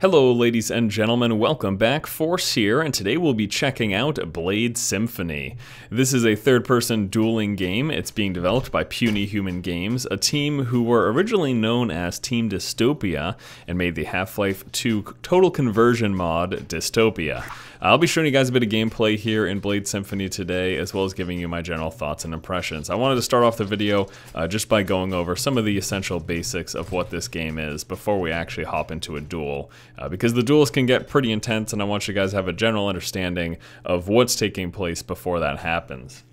Hello ladies and gentlemen, welcome back, Force here, and today we'll be checking out Blade Symphony. This is a third-person dueling game. It's being developed by Puny Human Games, a team who were originally known as Team Dystopia and made the Half-Life 2 Total Conversion mod, Dystopia. I'll be showing you guys a bit of gameplay here in Blade Symphony today, as well as giving you my general thoughts and impressions. I wanted to start off the video just by going over some of the essential basics of what this game is before we actually hop into a duel, because the duels can get pretty intense, and I want you guys to have a general understanding of what's taking place before that happens.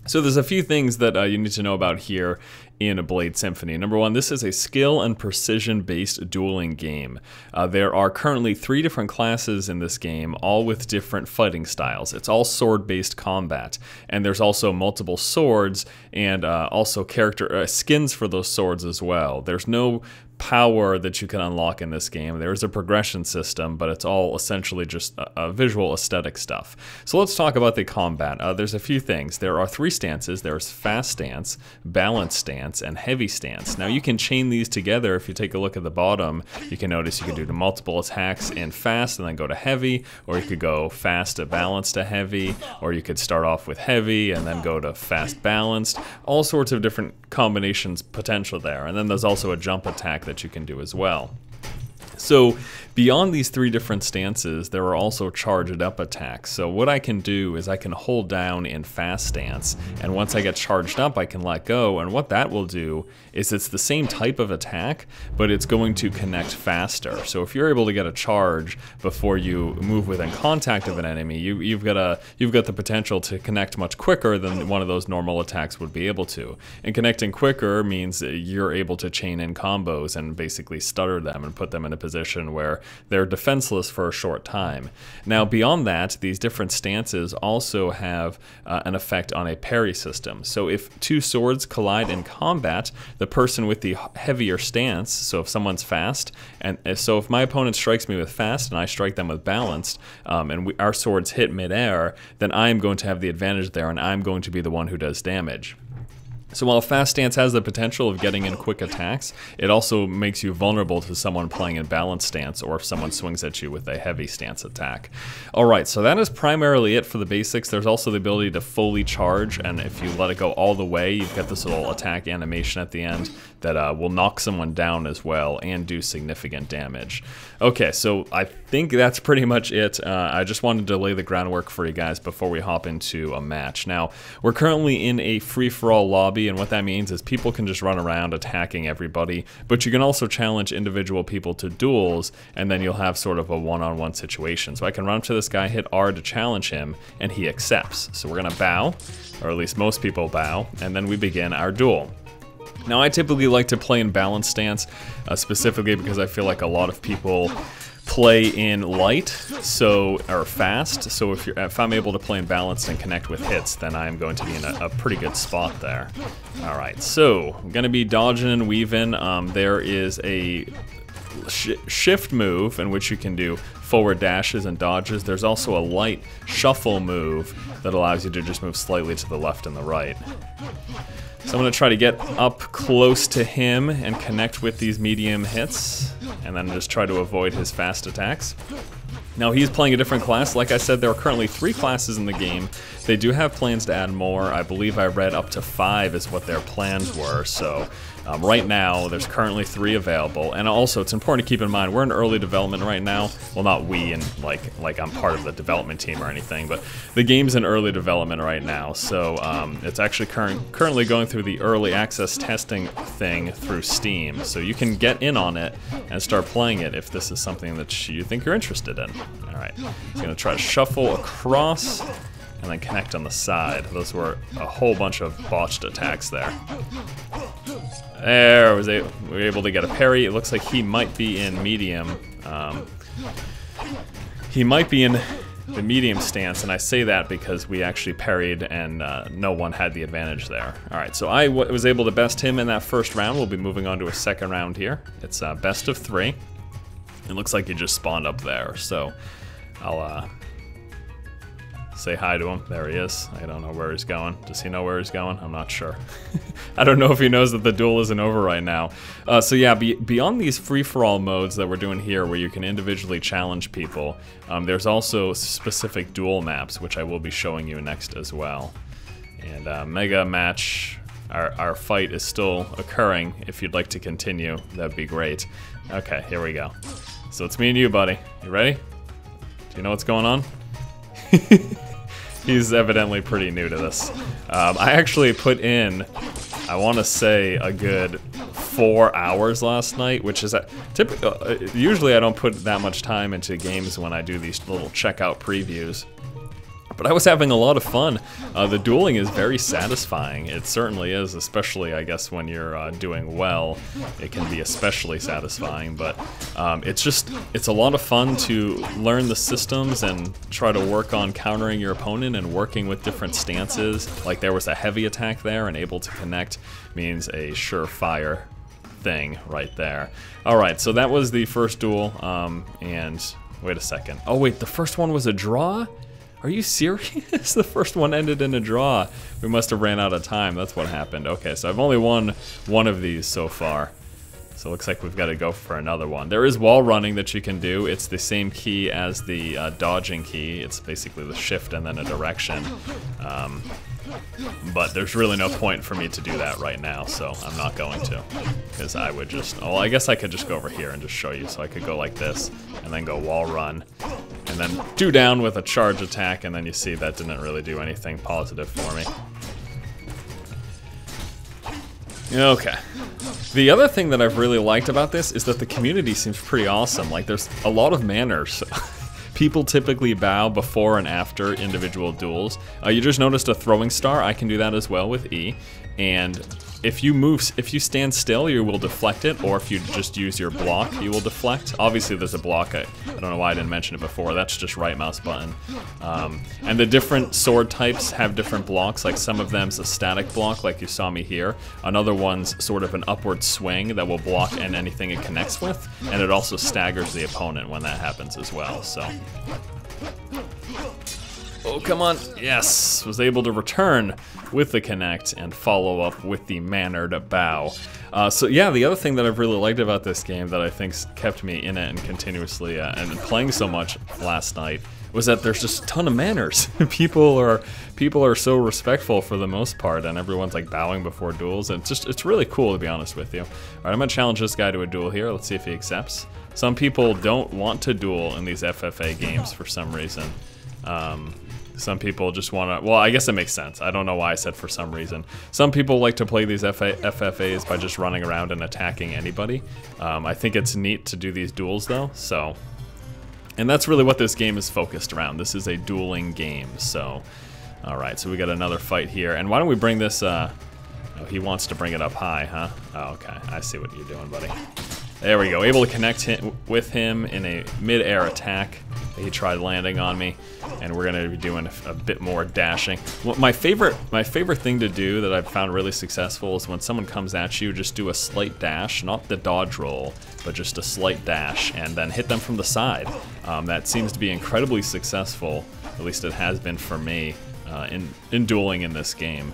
So there's a few things that you need to know about here in a Blade Symphony. Number one, this is a skill and precision-based dueling game. There are currently 3 different classes in this game, all with different fighting styles. It's all sword-based combat, and there's also multiple swords and also character skins for those swords as well. There's no power that you can unlock in this game. There is a progression system, but it's all essentially just visual aesthetic stuff. So let's talk about the combat. There's a few things. There are 3 stances. There's fast stance, balanced stance, and heavy stance. Now you can chain these together. If you take a look at the bottom, you can notice you can do multiple attacks in fast and then go to heavy, or you could go fast to balanced to heavy, or you could start off with heavy and then go to fast balanced. All sorts of different combinations potential there. And then there's also a jump attack that you can do as well. So beyond these 3 different stances, there are also charged up attacks. So what I can do is I can hold down in fast stance, and once I get charged up I can let go, and what that will do is it's the same type of attack, but it's going to connect faster. So if you're able to get a charge before you move within contact of an enemy, you've got the potential to connect much quicker than one of those normal attacks would be able to. And connecting quicker means you're able to chain in combos and basically stutter them and put them in a position where they're defenseless for a short time. Now beyond that, these different stances also have an effect on a parry system. So if 2 swords collide in combat, the person with the heavier stance, so if someone's fast, and so if my opponent strikes me with fast and I strike them with balanced, and our swords hit midair, then I'm going to have the advantage there, and I'm going to be the one who does damage. So while fast stance has the potential of getting in quick attacks, it also makes you vulnerable to someone playing in balanced stance, or if someone swings at you with a heavy stance attack. Alright, so that is primarily it for the basics. There's also the ability to fully charge, and if you let it go all the way, you've got this little attack animation at the end that will knock someone down as well and do significant damage. Okay, so I think that's pretty much it. I just wanted to lay the groundwork for you guys before we hop into a match. Now, we're currently in a free-for-all lobby, and what that means is people can just run around attacking everybody, but you can also challenge individual people to duels, and then you'll have sort of a one-on-one situation. So I can run up to this guy, hit R to challenge him, and he accepts. So we're gonna bow, or at least most people bow, and then we begin our duel. Now I typically like to play in balanced stance, specifically because I feel like a lot of people play in light, or fast, so if I'm able to play in balanced and connect with hits, then I'm going to be in a pretty good spot there. Alright, so I'm going to be dodging and weaving. There is a shift move in which you can do forward dashes and dodges. There's also a light shuffle move that allows you to just move slightly to the left and the right. So I'm going to try to get up close to him and connect with these medium hits, and then just try to avoid his fast attacks. Now he's playing a different class. Like I said, there are currently 3 classes in the game. They do have plans to add more. I believe I read up to 5 is what their plans were. So right now there's currently 3 available. And also it's important to keep in mind we're in early development right now. Well, not we, and like I'm part of the development team or anything, but the game's in early development right now. So it's actually currently going through the early access testing thing through Steam. So you can get in on it and start playing it if this is something that you think you're interested in. Alright, I'm going to try to shuffle across and then connect on the side. Those were a whole bunch of botched attacks there. There, we were able to get a parry. It looks like he might be in medium. He might be in the medium stance, and I say that because we actually parried and no one had the advantage there. Alright, so I was able to best him in that first round. We'll be moving on to a second round here. It's best of 3. It looks like he just spawned up there, so I'll say hi to him. There he is. I don't know where he's going. Does he know where he's going? I'm not sure. I don't know if he knows that the duel isn't over right now. So yeah, beyond these free-for-all modes that we're doing here where you can individually challenge people, there's also specific duel maps, which I will be showing you next as well. And Mega Match, our fight is still occurring. If you'd like to continue, that'd be great. Okay, here we go. So it's me and you, buddy. You ready? Do you know what's going on? He's evidently pretty new to this. I actually put in, I want to say, a good 4 hours last night, which is usually I don't put that much time into games when I do these little checkout previews. But I was having a lot of fun. The dueling is very satisfying. It certainly is, especially, I guess, when you're doing well. It can be especially satisfying, but it's a lot of fun to learn the systems and try to work on countering your opponent and working with different stances. Like there was a heavy attack there, and able to connect means a surefire thing right there. Alright, so that was the first duel, and wait a second. Oh wait, the first one was a draw? Are you serious? The first one ended in a draw. We must have ran out of time. That's what happened. Okay, so I've only won one of these so far. So it looks like we've got to go for another one. There is wall running that you can do. It's the same key as the dodging key. It's basically the shift and then a direction. But there's really no point for me to do that right now, so I'm not going to. Because I would just... Oh, I guess I could just go over here and just show you. So I could go like this, and then go wall run. And then 2 down with a charge attack, and then you see that didn't really do anything positive for me. Okay. The other thing that I've really liked about this is that the community seems pretty awesome. Like, there's a lot of manners. People typically bow before and after individual duels. You just noticed a throwing star. I can do that as well with E. And if you stand still, you will deflect it, or if you just use your block, you will deflect. Obviously, there's a block. I don't know why I didn't mention it before. That's just right mouse button. And the different sword types have different blocks. Like some of them's a static block, like you saw me here. Another one's sort of an upward swing that will block anything it connects with, and it also staggers the opponent when that happens as well. So. Oh, come on. Yes, was able to return with the connect and follow up with the mannered bow. So yeah, the other thing that I've really liked about this game that I think's kept me in it and continuously and playing so much last night was that there's just a ton of manners. People are so respectful for the most part, and everyone's like bowing before duels, and it's really cool, to be honest with you. All right, I'm gonna challenge this guy to a duel here. Let's see if he accepts. Some people don't want to duel in these FFA games for some reason. Some people just want to, well, I guess it makes sense. I don't know why I said for some reason. Some people like to play these FFAs by just running around and attacking anybody. I think it's neat to do these duels though, so. And that's really what this game is focused around. This is a dueling game, so. All right, so we got another fight here. And why don't we bring this, oh, he wants to bring it up high, huh? Oh, okay, I see what you're doing, buddy. There we go, able to connect with him in a mid-air attack. He tried landing on me, and we're gonna be doing a bit more dashing. Well, my favorite thing to do that I've found really successful is when someone comes at you, just do a slight dash, not the dodge roll, but just a slight dash, and then hit them from the side. That seems to be incredibly successful, at least it has been for me, in dueling in this game.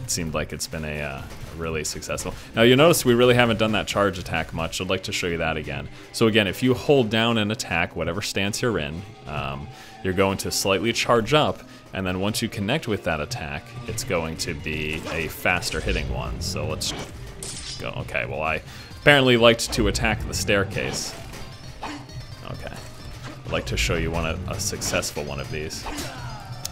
It seemed like it's been a really successful. Now you notice we really haven't done that charge attack much. I'd like to show you that again. So again, if you hold down an attack, whatever stance you're in, you're going to slightly charge up, and then once you connect with that attack, it's going to be a faster hitting one. So let's go. Okay, well I apparently liked to attack the staircase. Okay, I'd like to show you a successful one of these.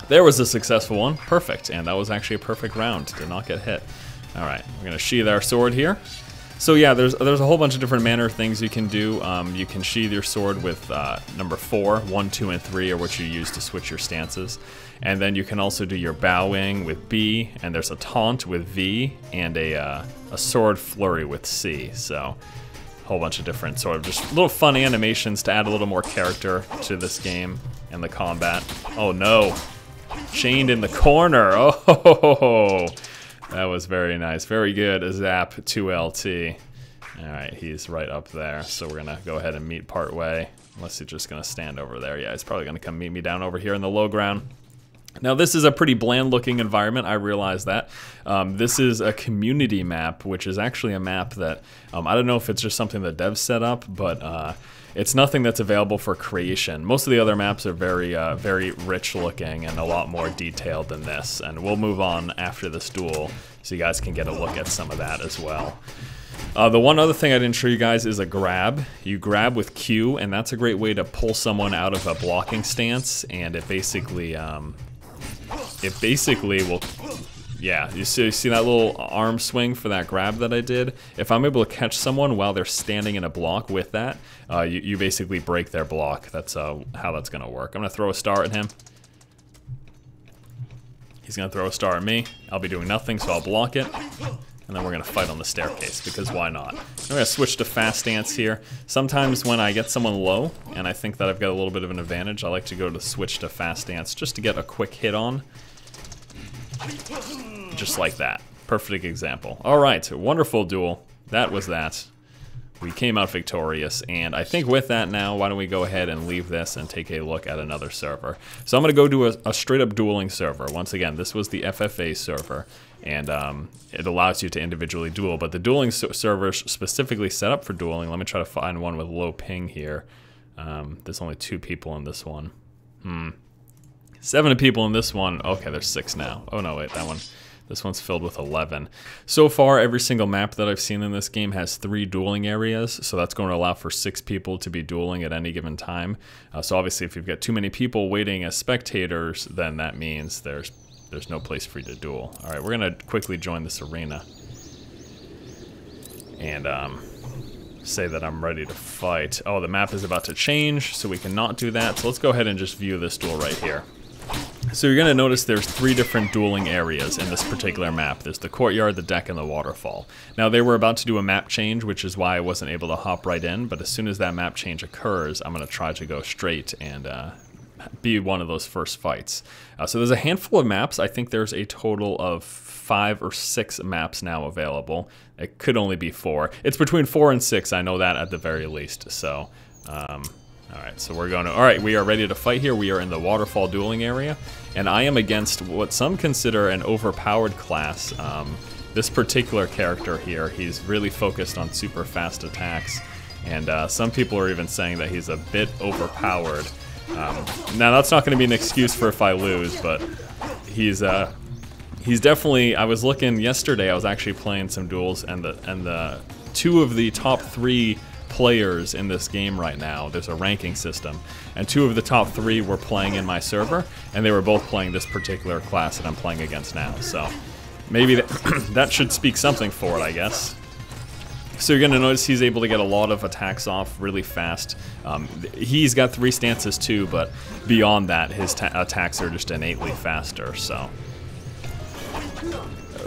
There was a successful one, perfect, and that was actually a perfect round, did not get hit. All right, we're gonna sheath our sword here. So yeah, there's a whole bunch of different manner things you can do. You can sheath your sword with number 4, 1, 2, and 3 are what you use to switch your stances. And then you can also do your bowing with B, and there's a taunt with V, and a sword flurry with C. So a whole bunch of different sort of just little fun animations to add a little more character to this game and the combat. Oh no, chained in the corner. Oh. That was very nice. Very good. A zap 2LT. Alright, he's right up there. So we're going to go ahead and meet part way. Unless he's just going to stand over there. Yeah, he's probably going to come meet me down over here in the low ground. Now this is a pretty bland looking environment, I realize that. This is a community map, which is actually a map that, I don't know if it's just something that devs set up, but it's nothing that's available for creation. Most of the other maps are very rich looking and a lot more detailed than this, and we'll move on after this duel so you guys can get a look at some of that as well. The one other thing I didn't show you guys is a grab. You grab with Q, and that's a great way to pull someone out of a blocking stance, and it basically will, yeah, you see that little arm swing for that grab that I did? If I'm able to catch someone while they're standing in a block with that, you basically break their block. That's how that's gonna work. I'm gonna throw a star at him. He's gonna throw a star at me. I'll be doing nothing, so I'll block it. And then we're gonna fight on the staircase, because why not? I'm gonna switch to fast stance here. Sometimes when I get someone low, and I think that I've got a little bit of an advantage, I like to go to switch to fast stance just to get a quick hit on. Just like that. Perfect example. Alright, wonderful duel. That was that. We came out victorious, and I think with that now, why don't we go ahead and leave this and take a look at another server. So I'm going to go to a straight up dueling server. Once again, this was the FFA server, and it allows you to individually duel, but the dueling server is specifically set up for dueling. Let me try to find one with low ping here. There's only 2 people in this one. 7 people in this one. Okay, there's 6 now. Oh no, wait, that one. This one's filled with 11. So far, every single map that I've seen in this game has 3 dueling areas, so that's going to allow for 6 people to be dueling at any given time. So obviously, if you've got too many people waiting as spectators, then that means there's no place for you to duel. All right, we're going to quickly join this arena and say that I'm ready to fight. Oh, the map is about to change, so we cannot do that. So let's go ahead and just view this duel right here. So you're going to notice there's 3 different dueling areas in this particular map. There's the courtyard, the deck, and the waterfall. Now they were about to do a map change, which is why I wasn't able to hop right in, but as soon as that map change occurs, I'm going to try to go straight and be one of those first fights. So there's a handful of maps. I think there's a total of 5 or 6 maps now available. It could only be 4. It's between 4 and 6, I know that at the very least, so... Alright, so we're going to... Alright, we are ready to fight here. We are in the waterfall dueling area, and I am against what some consider an overpowered class. This particular character here, he's really focused on super fast attacks, and some people are even saying that he's a bit overpowered. Now, that's not going to be an excuse for if I lose, but he's definitely... I was looking yesterday, I was actually playing some duels, and the 2 of the top 3 players in this game right now, there's a ranking system, and 2 of the top 3 were playing in my server, and they were both playing this particular class that I'm playing against now, so maybe that should speak something for it, I guess. So you're going to notice he's able to get a lot of attacks off really fast. He's got 3 stances too, but beyond that, his attacks are just innately faster, so...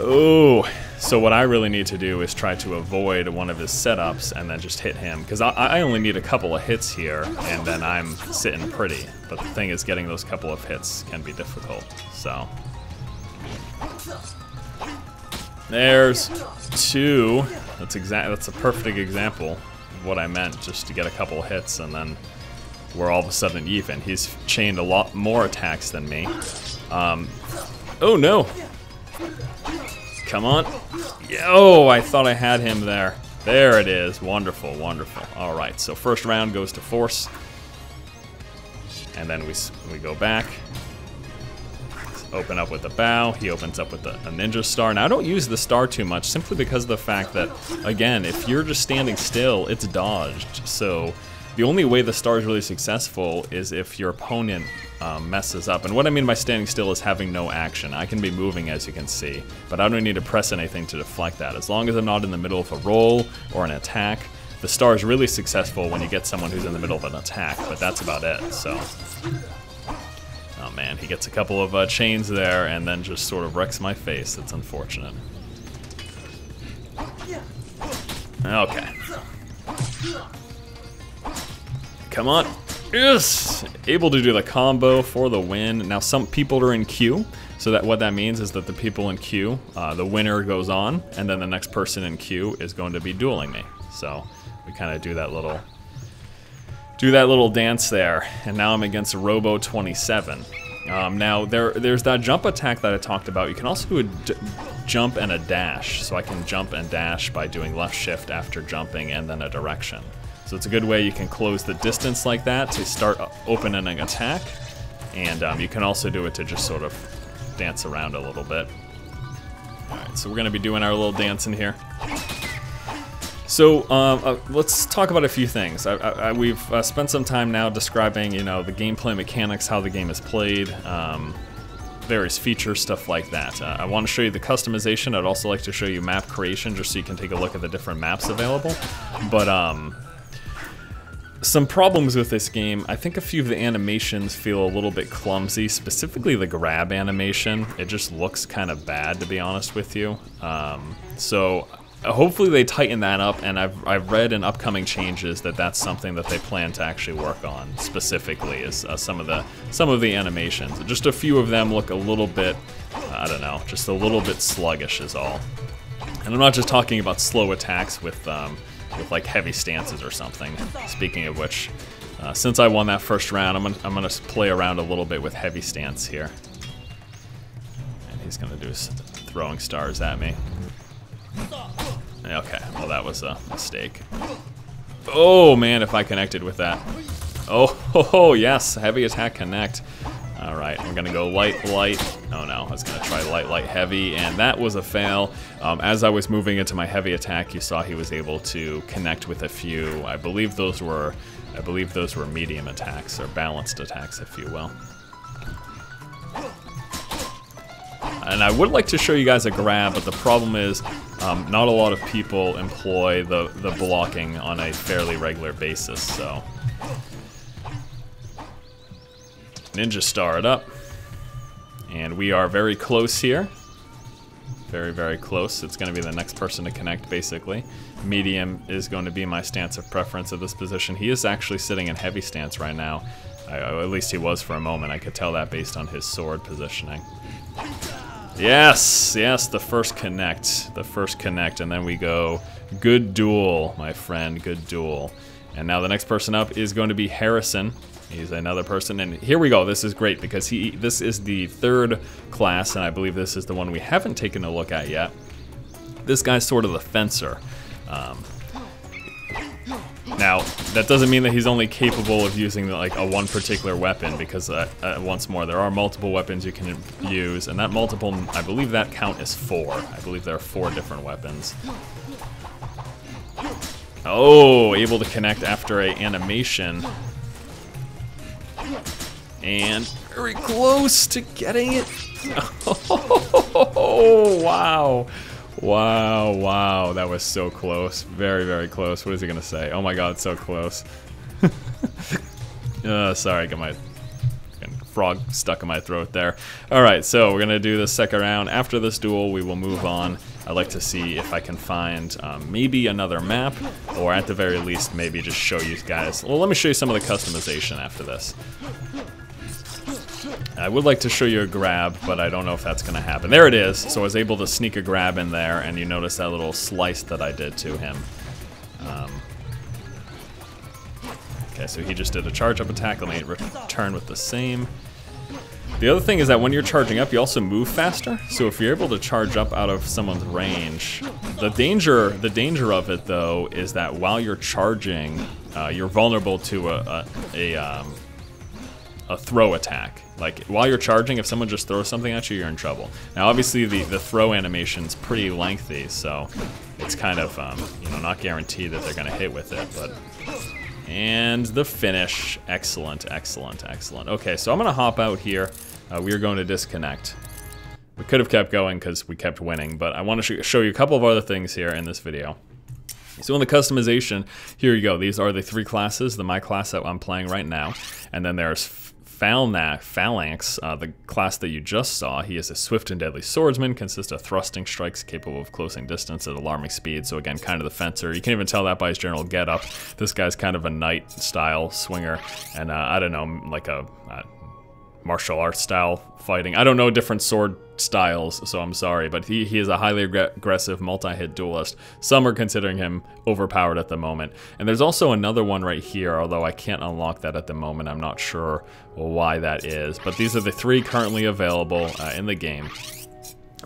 Oh, so what I really need to do is try to avoid one of his setups and then just hit him, because I only need a couple of hits here, and then I'm sitting pretty. But the thing is, getting those couple of hits can be difficult, so... There's 2. That's a perfect example of what I meant, just to get a couple of hits, and then we're all of a sudden even. He's chained a lot more attacks than me. Oh no! Come on. Oh, I thought I had him there. There it is. Wonderful, wonderful. Alright, so first round goes to force. And then we go back. Open up with the bow. He opens up with a ninja star. Now, I don't use the star too much, simply because of the fact that, again, if you're just standing still, it's dodged. So the only way the star is really successful is if your opponent messes up. And what I mean by standing still is having no action. I can be moving, as you can see, but I don't need to press anything to deflect that. As long as I'm not in the middle of a roll or an attack, the star is really successful when you get someone who's in the middle of an attack, but that's about it, so... Oh man, he gets a couple of chains there and then just sort of wrecks my face. That's unfortunate. Okay. Come on. Yes! Able to do the combo for the win. Now some people are in queue, so that what that means is that the people in queue, the winner goes on, and then the next person in queue is going to be dueling me. So we kind of do that little dance there, and now I'm against Robo 27. Now, there's that jump attack that I talked about. You can also do a jump and a dash. So I can jump and dash by doing left shift after jumping and then a direction. So it's a good way you can close the distance like that to start opening an attack. And you can also do it to just sort of dance around a little bit. Alright, so we're going to be doing our little dance in here. So let's talk about a few things. We've spent some time now describing, you know, the gameplay mechanics, how the game is played, various features, stuff like that. I want to show you the customization. I'd also like to show you map creation, just so you can take a look at the different maps available. But some problems with this game, I think a few of the animations feel a little bit clumsy, specifically the grab animation. It just looks kind of bad, to be honest with you. So hopefully they tighten that up, and I've read in upcoming changes that that's something that they plan to actually work on specifically, is some of the animations. Just a few of them look a little bit, I don't know, just a little bit sluggish is all. And I'm not just talking about slow attacks with like heavy stances or something. Speaking of which, since I won that first round, I'm gonna play around a little bit with heavy stance here. And he's gonna do throwing stars at me. Okay, well that was a mistake. Oh man, if I connected with that. Oh, yes, heavy attack connect. Alright, I'm gonna go light, light. Oh no, I was gonna try light, light, heavy, and that was a fail. As I was moving into my heavy attack, you saw he was able to connect with a few. I believe those were medium attacks, or balanced attacks, if you will. And I would like to show you guys a grab, but the problem is not a lot of people employ the blocking on a fairly regular basis, so. Ninja star it up. And we are very close here. Very, very close. It's going to be the next person to connect, basically. Medium is going to be my stance of preference at this position. He is actually sitting in heavy stance right now. At least he was for a moment. I could tell that based on his sword positioning. Yes, yes, the first connect. The first connect, and then we go, good duel, my friend, good duel. And now the next person up is going to be Harrison. He's another person, and here we go. This is great because this is the third class, and I believe this is the one we haven't taken a look at yet. This guy's sort of the fencer. Now, that doesn't mean that he's only capable of using like a one particular weapon, because once more, there are multiple weapons you can use, and that multiple, I believe that count is 4. I believe there are 4 different weapons. Oh, able to connect after a animation. And very close to getting it. Oh, wow. Wow, wow, that was so close. Very, very close. What is he gonna say? Oh my god, so close. Sorry, I got my frog stuck in my throat there. Alright, so we're gonna do the second round. After this duel, we will move on. I'd like to see if I can find maybe another map, or at the very least, maybe just show you guys. Well, let me show you some of the customization after this. I would like to show you a grab, but I don't know if that's going to happen. There it is. So I was able to sneak a grab in there, and you notice that little slice that I did to him. Okay, so he just did a charge-up attack. Let me return with the same. The other thing is that when you're charging up, you also move faster. So if you're able to charge up out of someone's range, the danger of it, though, is that while you're charging, you're vulnerable to a throw attack. Like, while you're charging, if someone just throws something at you, you're in trouble. Now, obviously, the throw animation's pretty lengthy, so it's kind of, you know, not guaranteed that they're going to hit with it, but... And the finish. Excellent, excellent, excellent. Okay, so I'm going to hop out here. We are going to disconnect. We could have kept going because we kept winning, but I want to show you a couple of other things here in this video. So in the customization, here you go. These are the 3 classes, my class that I'm playing right now. And then there's Phalanx, the class that you just saw. He is a swift and deadly swordsman, consists of thrusting strikes capable of closing distance at alarming speed. So again, kind of the fencer. You can even tell that by his general getup. This guy's kind of a knight-style swinger, and I don't know, like a martial arts style fighting. I don't know different sword styles, so I'm sorry, but he is a highly aggressive multi-hit duelist. Some are considering him overpowered at the moment. And there's also another one right here, although I can't unlock that at the moment. I'm not sure why that is, but these are the 3 currently available in the game.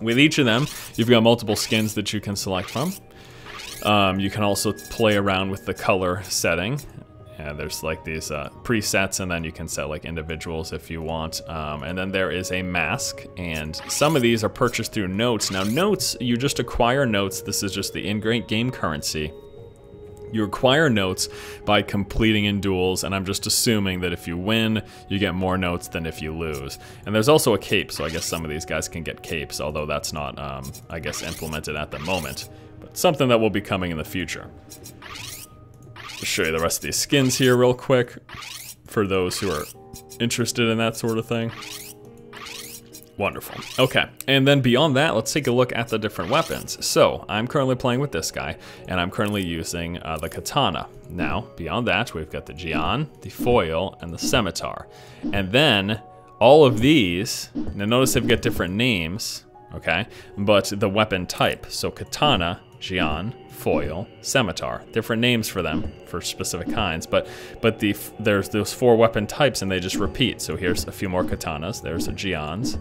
With each of them, you've got multiple skins that you can select from. You can also play around with the color setting. There's like these presets, and then you can set like individuals if you want. And then there is a mask, and some of these are purchased through notes. Now notes, you just acquire notes. This is just the in-game currency. You acquire notes by completing in duels, and I'm just assuming that if you win, you get more notes than if you lose. And there's also a cape, so I guess some of these guys can get capes, although that's not, I guess, implemented at the moment. But something that will be coming in the future. Just show you the rest of these skins here real quick for those who are interested in that sort of thing. Wonderful. Okay, and then beyond that, let's take a look at the different weapons. So, I'm currently playing with this guy, and I'm currently using the katana. Now, beyond that, we've got the jian, the foil, and the scimitar. And then, all of these, now notice they've got different names, okay? But the weapon type, so katana, jian, foil, scimitar. Different names for them, for specific kinds, but there's those 4 weapon types and they just repeat. So here's a few more katanas, there's a jians,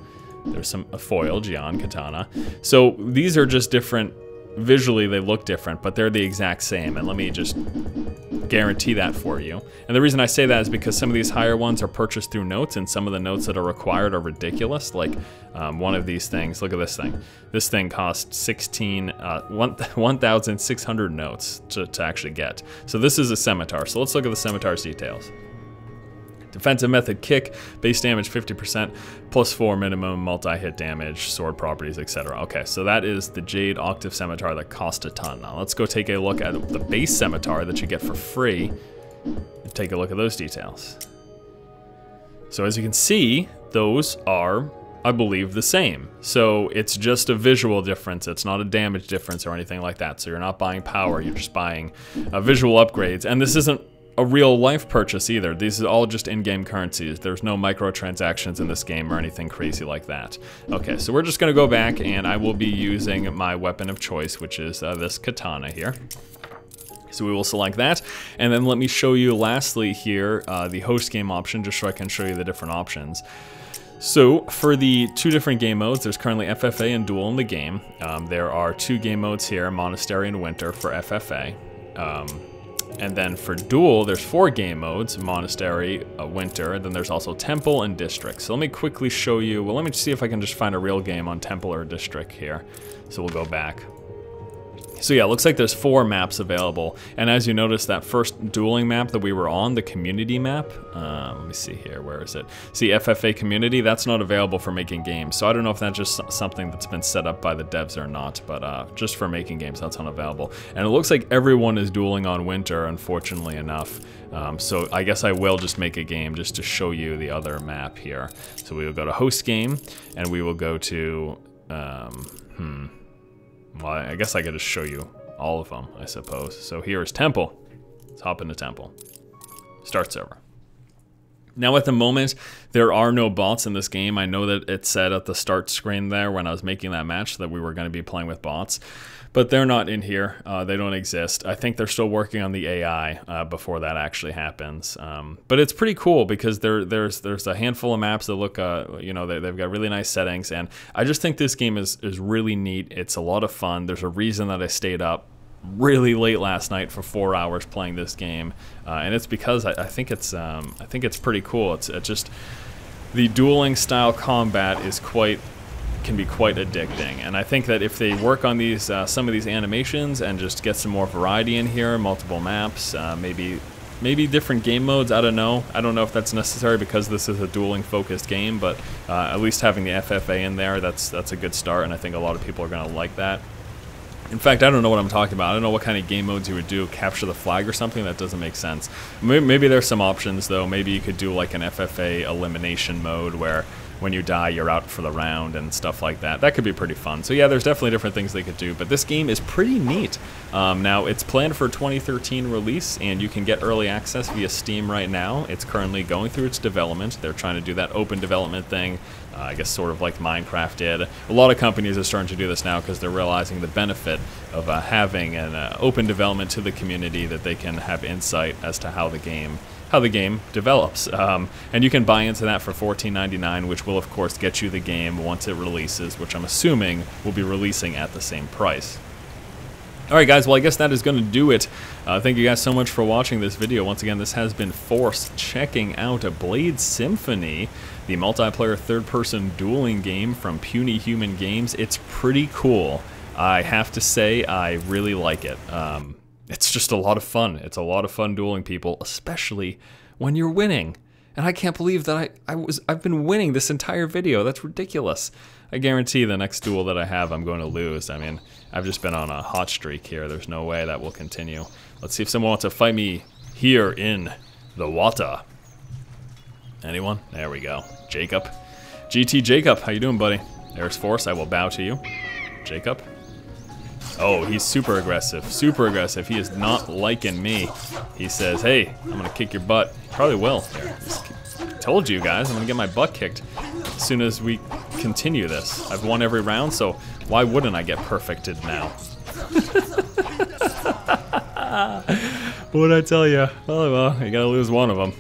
there's a foil, jian, katana. So these are just different, visually they look different, but they're the exact same, and let me just guarantee that for you. And the reason I say that is because some of these higher ones are purchased through notes, and some of the notes that are required are ridiculous. Like one of these things, look at this thing. This thing costs 1,600 notes to actually get. So this is a scimitar. So let's look at the scimitar's details. Defensive method kick, base damage 50%, +4 minimum multi-hit damage, sword properties, etc. Okay, so that is the Jade Octave Scimitar that cost a ton. Now let's go take a look at the base scimitar that you get for free and take a look at those details. So as you can see, those are, I believe, the same. So it's just a visual difference. It's not a damage difference or anything like that. So you're not buying power, you're just buying visual upgrades. And this isn't a real life purchase either. These are all just in-game currencies. There's no microtransactions in this game or anything crazy like that. Okay, so we're just gonna go back and I will be using my weapon of choice, which is this katana here. So we will select that, and then let me show you lastly here the host game option, just so I can show you the different options. So for the 2 different game modes, there's currently FFA and Duel in the game. There are 2 game modes here, Monastery and Winter for FFA. And then for Duel, there's 4 game modes, Monastery, Winter, and then there's also Temple and District. So let me quickly show you, well, let me see if I can just find a real game on Temple or District here. So we'll go back. So yeah, it looks like there's 4 maps available. And as you notice, that first dueling map that we were on, the community map, let me see here, where is it? See, FFA community, that's not available for making games. So I don't know if that's just something that's been set up by the devs or not, but just for making games, that's unavailable. And it looks like everyone is dueling on Winter, unfortunately enough. So I guess I will just make a game just to show you the other map here. So we will go to host game, and we will go to, well, I guess I could just show you all of them, I suppose. So here is Temple. Let's hop into Temple. Start server. Now at the moment, there are no bots in this game. I know that it said at the start screen there when I was making that match that we were going to be playing with bots, but they're not in here. They don't exist. I think they're still working on the AI before that actually happens. But it's pretty cool because there's a handful of maps that look, you know, they've got really nice settings, and I just think this game is really neat. It's a lot of fun. There's a reason that I stayed up really late last night for 4 hours playing this game, and it's because I think it's pretty cool. It's just the dueling style combat can be quite addicting, and I think that if they work on these some of these animations and just get some more variety in here, multiple maps, maybe different game modes. I don't know if that's necessary because this is a dueling focused game, but at least having the FFA in there, that's a good start, and I think a lot of people are going to like that. In fact, I don't know what I'm talking about. I don't know what kind of game modes you would do. Capture the flag or something? That doesn't make sense. Maybe there's some options, though. Maybe you could do like an FFA elimination mode where when you die, you're out for the round and stuff like that. That could be pretty fun. So yeah, there's definitely different things they could do, but this game is pretty neat. Now, it's planned for 2013 release, and you can get early access via Steam right now. It's currently going through its development. They're trying to do that open development thing, I guess sort of like Minecraft did. A lot of companies are starting to do this now because they're realizing the benefit of having an open development to the community, that they can have insight as to how the game develops. And you can buy into that for $14.99, which will of course get you the game once it releases, which I'm assuming will be releasing at the same price. Alright guys, well I guess that is going to do it. Thank you guys so much for watching this video. Once again, this has been Force checking out Blade Symphony, the multiplayer third-person dueling game from Puny Human Games. It's pretty cool. I have to say, I really like it. It's just a lot of fun. It's a lot of fun dueling people, especially when you're winning. And I can't believe that I've been winning this entire video. That's ridiculous. I guarantee the next duel that I have, I'm going to lose. I mean, I've just been on a hot streak here. There's no way that will continue. Let's see if someone wants to fight me here in the water. Anyone? There we go. Jacob. GT Jacob, how you doing, buddy? There's Force. I will bow to you. Jacob. Oh, he's super aggressive. Super aggressive. He is not liking me. He says, hey, I'm going to kick your butt. He probably will. There. Told you guys, I'm going to get my butt kicked as soon as we continue this. I've won every round, so why wouldn't I get perfected now? What did I tell you? Oh, well, you got to lose one of them.